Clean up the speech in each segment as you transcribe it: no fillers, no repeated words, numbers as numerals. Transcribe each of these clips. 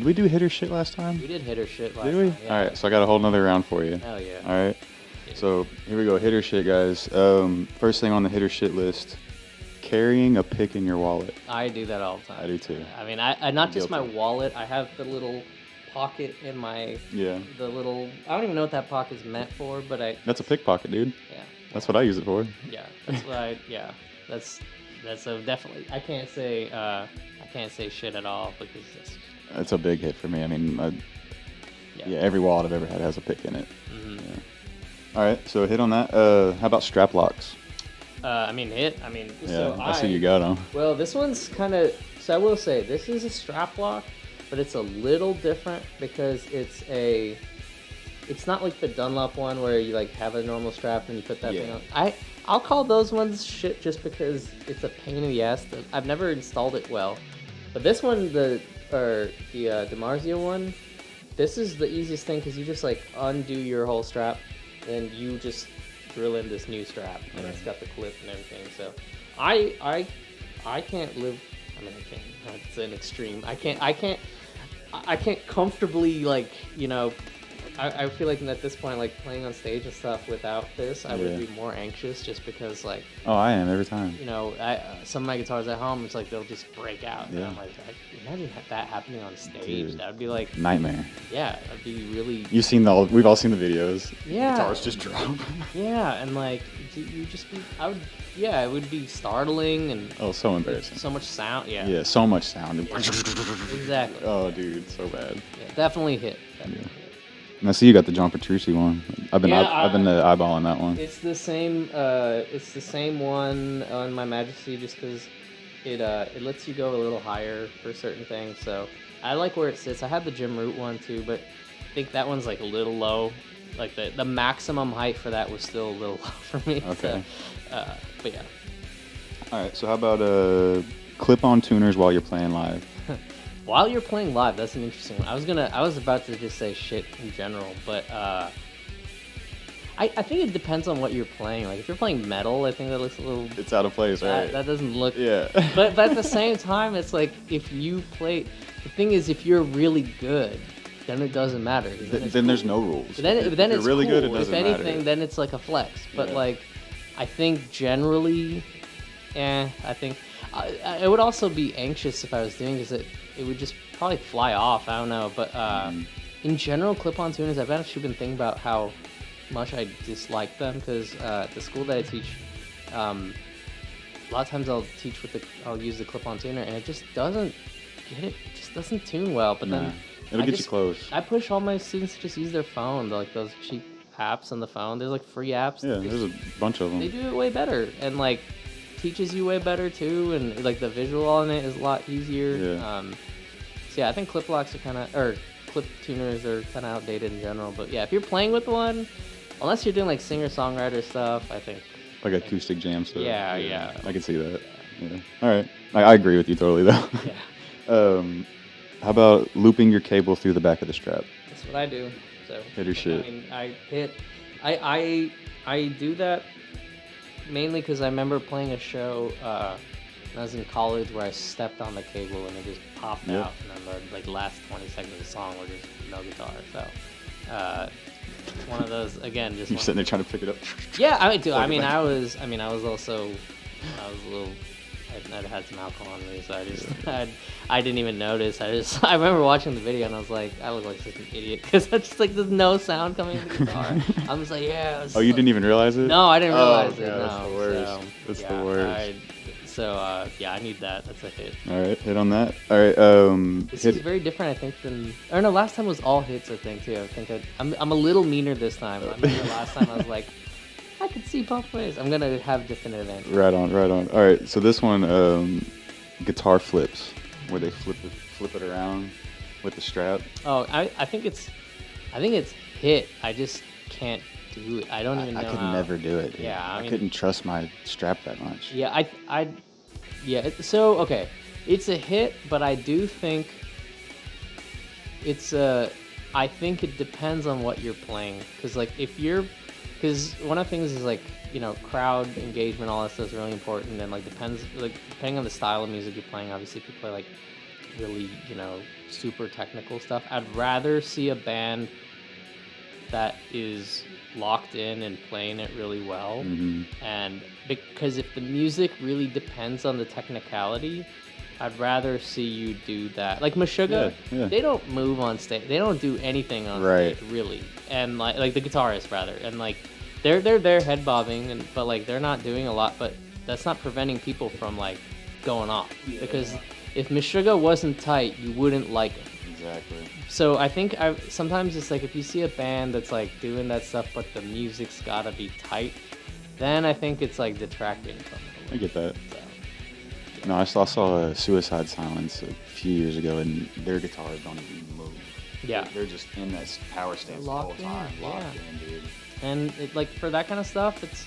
Did we do hitter shit last time? We did hitter shit last Did we? time. Yeah. All right, so I got a whole nother round for you. Hell yeah. All right. So here we go, hitter shit, guys. First thing on the hitter shit list, carrying a pick in your wallet. I do that all the time. I do too. I mean, I not just my Guilty. wallet. I have the little pocket in my the little. I don't even know what that pocket's meant for, but That's a pickpocket, dude. Yeah. That's what I use it for. Yeah, that's what I. Yeah, that's a definitely. I can't say shit at all because That's a big hit for me. I mean, every wallet I've ever had has a pick in it. Mm-hmm. Yeah. All right, so hit on that. How about strap locks? I mean, hit. I mean, Yeah, so I see you got them. Well, this one's kind of. So I will say this is a strap lock, but it's a little different because it's not like the Dunlop one where you like have a normal strap and you put that thing on. I'll call those ones shit just because it's a pain in the ass. I've never installed it well, but this one, the DiMarzio one, this is the easiest thing because you just like undo your whole strap, and you just drill in this new strap, and it's got the clip and everything. So I can't live. I mean, I can't. It's an extreme. I can't comfortably like I feel like at this point, like playing on stage and stuff without this, I would be more anxious just because, like. Oh, I am every time. Some of my guitars at home, it's like they'll just break out, and I'm like, imagine that happening on stage. Dude, that would be like nightmare. Yeah, that'd be really. We've all seen the videos. Yeah. Guitars just drop. Yeah, and like you just be. It would be startling and. Oh, so embarrassing. So much sound. Yeah. Yeah, so much sound. Yeah. Exactly. Oh, dude, so bad. Yeah, definitely hit. Definitely hit. And I see you got the John Petrucci one. I've been eyeballing that one. It's the same. It's the same one on my Majesty, just because it lets you go a little higher for certain things. So I like where it sits. I have the Jim Root one too, but I think that one's like a little low. Like the maximum height for that was still a little low for me. Okay. So, but yeah. All right. So how about clip-on tuners while you're playing live? While you're playing live, that's an interesting one. I was about to just say shit in general, but I think it depends on what you're playing. Like if you're playing metal, I think that looks a little. It's out of place, right? That doesn't look. Yeah. but at the same time, it's like if you play. The thing is, if you're really good, then it doesn't matter. Then there's no rules. But then if it's you're really cool. good, it doesn't matter. If anything, matter. then it's like a flex. But like, I think generally, I think I would also be anxious if I was doing because it would just probably fly off. I don't know, but in general, clip-on tuners, I've actually been thinking about how much I dislike them because the school that I teach, a lot of times I'll use the clip-on tuner and it just doesn't get it. It just doesn't tune well. But then it'll get you close. I push all my students to just use their phone, like those cheap apps on the phone. There's like free apps. Yeah, there's a bunch of them. They do it way better and like teaches you way better too, and like the visual on it is a lot easier. Yeah. So yeah, I think clip locks are clip tuners are kind of outdated in general. But yeah, if you're playing with one, unless you're doing like singer-songwriter stuff, I think. Like acoustic jam stuff. Yeah. I can see that. Yeah. All right. I agree with you totally though. Yeah. How about looping your cable through the back of the strap? That's what I do. So. Hitter shit. I mean, I do that mainly because I remember playing a show when I was in college where I stepped on the cable and it just popped out, and then the like last 20 seconds of the song were just no guitar. So it's one of those again. Just you're sitting there trying to pick it up. Yeah, I do. I was a little. I'd had some alcohol on me, so I didn't even notice. I remember watching the video and I was like, I look like such an idiot because I just like there's no sound coming in the guitar. I'm just like, yeah. Oh, you didn't even realize it? No, I didn't realize it. God, No, that's the worst. That's the worst. I need that. That's a hit. All right, hit on that. All right. This is very different, I think, than. Or no, last time was all hits, I think too. I think I'm a little meaner this time. I remember last time I was like, I could see both ways. I'm gonna have definitive answers. Right on. All right, so this one, guitar flips, where they flip it around with the strap. Oh, I think it's hit. I just can't do it. I don't even know. I could never do it. Dude. Yeah, I couldn't trust my strap that much. Yeah, So okay, it's a hit, but I do think it's a. I think it depends on what you're playing, because because one of the things is like, crowd engagement, all that stuff is really important, and like depending on the style of music you're playing. Obviously, if you play like really, super technical stuff. I'd rather see a band that is locked in and playing it really well. And because if the music really depends on the technicality, I'd rather see you do that. Like Meshuggah, they don't move on stage. They don't do anything on stage really. And like the guitarist rather, and like they're head bobbing, but like they're not doing a lot. But that's not preventing people from like going off, because if Meshuggah wasn't tight, you wouldn't like them. Exactly. So I think sometimes it's like if you see a band that's like doing that stuff, but the music's gotta be tight, then I think it's like detracting from it. I get that. So, no, I saw Suicide Silence a few years ago, and their guitars don't even move. Yeah. They're just in that power stance the whole time, locked in, dude. And like for that kind of stuff, it's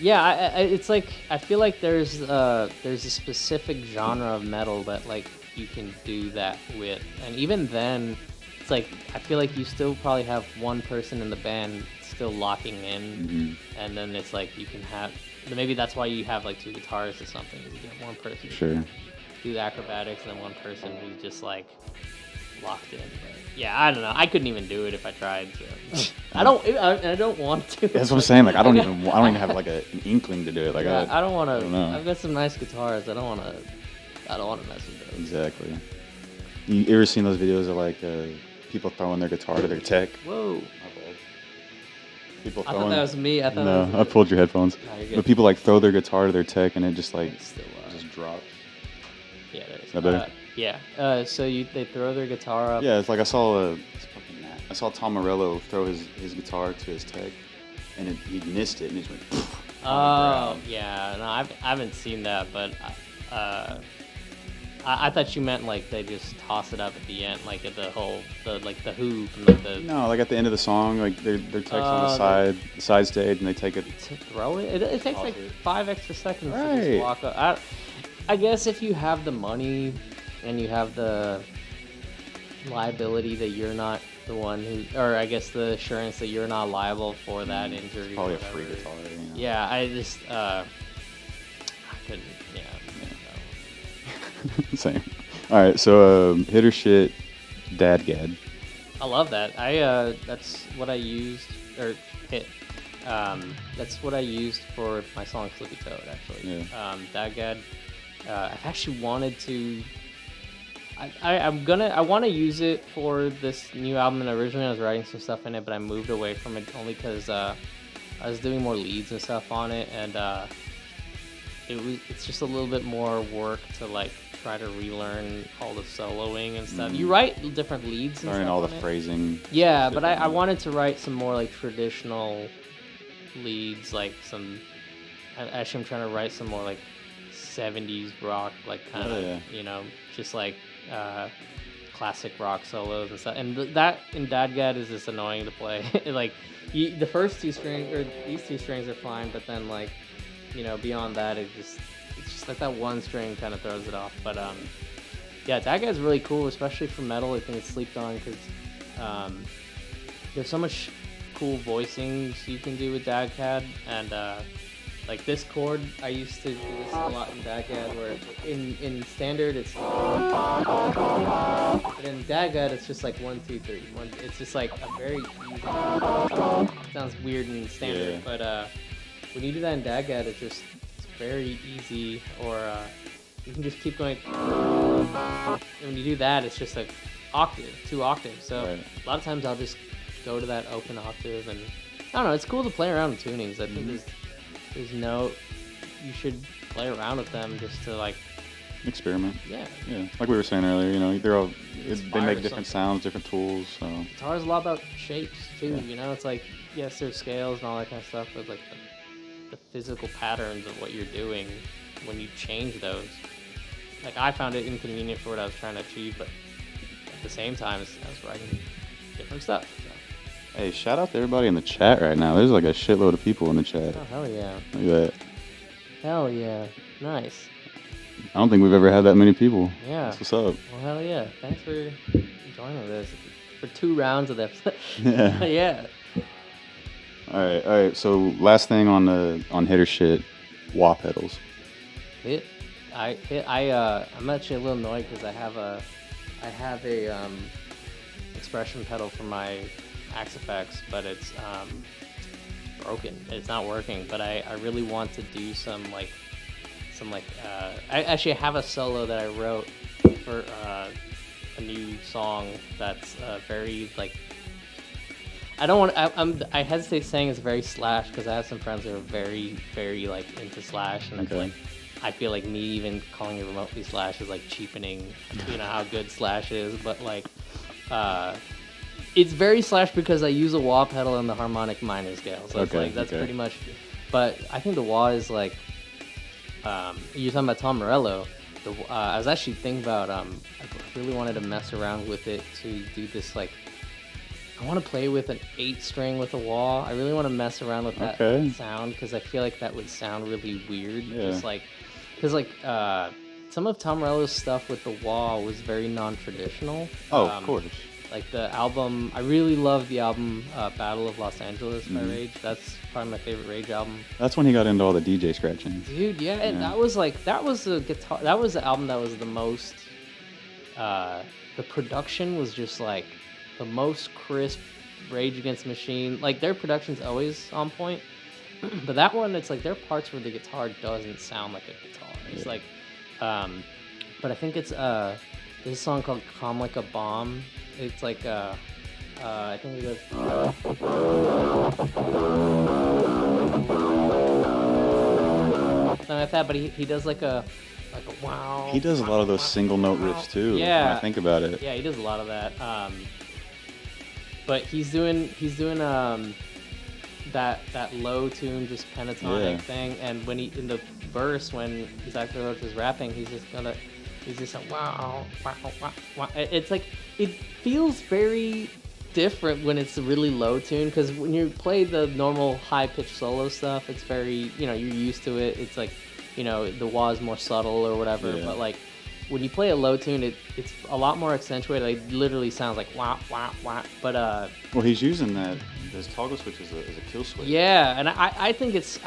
it's like I feel like there's a specific genre of metal that like you can do that with, and even then it's like I feel like you still probably have one person in the band still locking in, and then it's like you can have maybe that's why you have like two guitarists or something. You get one person do the acrobatics and then one person who's just like locked in. But yeah, I don't know. I couldn't even do it if I tried. So. I don't want to. That's what I'm saying. Like I don't even have like an inkling to do it. Like I don't want to. I've got some nice guitars. I don't want to mess with those. Exactly. You ever seen those videos of like people throwing their guitar to their tech? Whoa. My bad. People I throwing. thought that was me. I pulled your headphones. No, but people like throw their guitar to their tech and it just like just drops. Yeah, there is. Is that better? Yeah. So they throw their guitar up. Yeah, it's like I saw Tom Morello throw his guitar to his tech, and he missed it and it just went. Oh yeah, no, I haven't seen that, but I thought you meant like they just toss it up at the end, like at the Who from like the. No, like at the end of the song, like their tech's on the side stage, and they take it. To throw it. It takes like 5 extra seconds to just walk up. I guess if you have the money and you have the liability that you're not the one who, or I guess the assurance that you're not liable for that injury. It's probably a free guitar. Yeah, I just I couldn't. Yeah. No. Same. All right, so hit or shit, Dadgad. I love that. That's what I used, or hit. That's what I used for my song Slippy Toad, actually. Yeah. Dadgad. I've actually wanted to. I want to use it for this new album, and originally I was writing some stuff in it, but I moved away from it only because I was doing more leads and stuff on it, and it's just a little bit more work to like try to relearn all the soloing and stuff. You write different leads and learning stuff all the on it. phrasing. Yeah, but I wanted to write some more like traditional leads, like some. Actually, I'm trying to write some more like 70s rock, like kind of just like classic rock solos and stuff. And that in Dadgad is just annoying to play. Like the first two strings or these two strings are fine, but then like beyond that it's just like that one string kind of throws it off. But Dadgad's really cool, especially for metal. I think it's slept on because there's so much cool voicings you can do with Dadgad, and like this chord, I used to do this a lot in Dadgad, where in standard it's, but in Dadgad it's just like 1, 2, 3. It's just like a very easy. Sounds weird in standard, but when you do that in Dadgad, it's very easy. Or you can just keep going. And when you do that, it's just like octave, 2 octaves. So a lot of times I'll just go to that open octave, and I don't know. It's cool to play around with tunings. I think you should play around with them just to like experiment. Yeah. Like we were saying earlier, they make different sounds, different tools. So guitar's a lot about shapes too. It's like yes, there's scales and all that kind of stuff, but like the physical patterns of what you're doing when you change those. Like I found it inconvenient for what I was trying to achieve, but at the same time, I was writing different stuff. So. Hey, shout out to everybody in the chat right now. There's like a shitload of people in the chat. Oh, hell yeah. Look at that. Hell yeah. Nice. I don't think we've ever had that many people. Yeah. That's what's up. Well, hell yeah. Thanks for joining this for 2 rounds of this. Yeah. Yeah. All right. So last thing on hit or shit, wah pedals. I'm actually a little annoyed because I have a expression pedal for my Axe effects, but it's broken. It's not working. But I really want to do some I actually have a solo that I wrote for a new song that's very like. I don't want. I hesitate saying it's very Slash because I have some friends who are very, very like into Slash, and it's like I feel like me even calling it remotely Slash is like cheapening, how good Slash is. But like, it's very Slash because I use a wah pedal and the harmonic minor scale. So it's that's pretty much. But I think the wah is like. You're talking about Tom Morello. I was actually thinking about. I really wanted to mess around with it to do this like. I want to play with an 8-string with a wah. I really want to mess around with that sound because I feel like that would sound really weird. Yeah. Just like, because like some of Tom Morello's stuff with the wah was very non-traditional. Oh, of course. Like the album, I really love the album Battle of Los Angeles by Rage. That's probably my favorite Rage album. That's when he got into all the DJ scratching. Dude, yeah, and that was the guitar. That was the album that was the most. The production was just like. The most crisp Rage Against the Machine. Like, their production's always on point. But that one, it's like, there are parts where the guitar doesn't sound like a guitar. It's like, but I think it's, there's a song called Calm Like a Bomb. It's like, I think it goes... Something like that, but he does like a wow. He does a lot of those single note riffs too. Yeah. When I think about it. Yeah, he does a lot of that. But he's doing that low tune, just pentatonic thing, and when he in the verse when Zach De Rocha is rapping, he's just like wow, wow, wow, wow. It's like it feels very different when it's a really low tune because when you play the normal high pitched solo stuff, it's very you're used to it. It's like the wah is more subtle or whatever, but like. When you play a low tune, it's a lot more accentuated. It literally sounds like wah wah wah. But well, he's using his toggle switch as a kill switch. Yeah, and I think it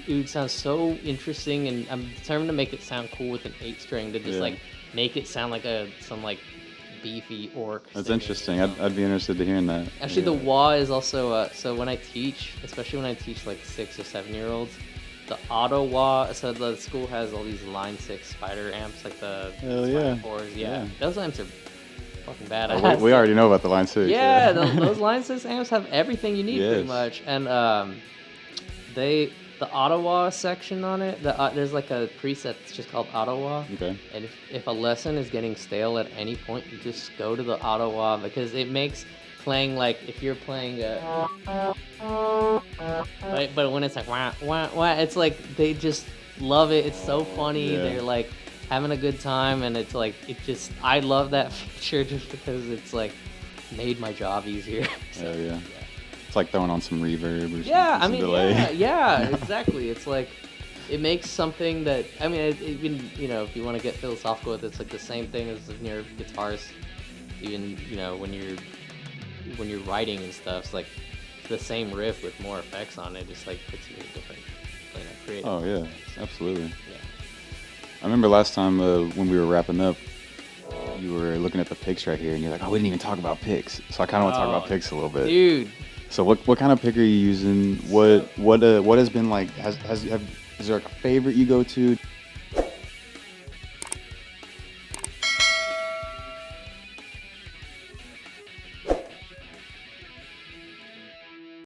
would sound so interesting, and I'm determined to make it sound cool with an 8-string to just like make it sound like some like beefy orc. That's interesting. I'd be interested to hearing that. Actually, the wah is also so when I teach, especially when I teach like 6 or 7-year-olds. The auto wah, so the school has all these Line 6 Spider amps, like the Spider 4s. Yeah, those amps are fucking badass. We already know about the Line 6. Yeah, those Line 6 amps have everything you need pretty much. And the auto wah section on it, there's like a preset that's just called auto wah. Okay. And if a lesson is getting stale at any point, you just go to the auto wah because it makes playing like if you're playing right, but when it's like wah wah wah, it's like they just love it. It's so funny. They're like having a good time, and it's like I love that feature just because it's like made my job easier. So, yeah. It's like throwing on some reverb or some delay. Yeah, exactly. It's like it makes something that even if you want to get philosophical with it, it's like the same thing as in your guitars. Even when you're writing and stuff, it's like the same riff with more effects on it, just like puts you in a different creative. Oh yeah, absolutely. Yeah. I remember last time when we were wrapping up, you were looking at the picks right here, and you're like, "Oh, we didn't even talk about picks." So I kind of want to talk about picks a little bit, dude. So what kind of pick are you using? What has been like? Is there like a favorite you go to?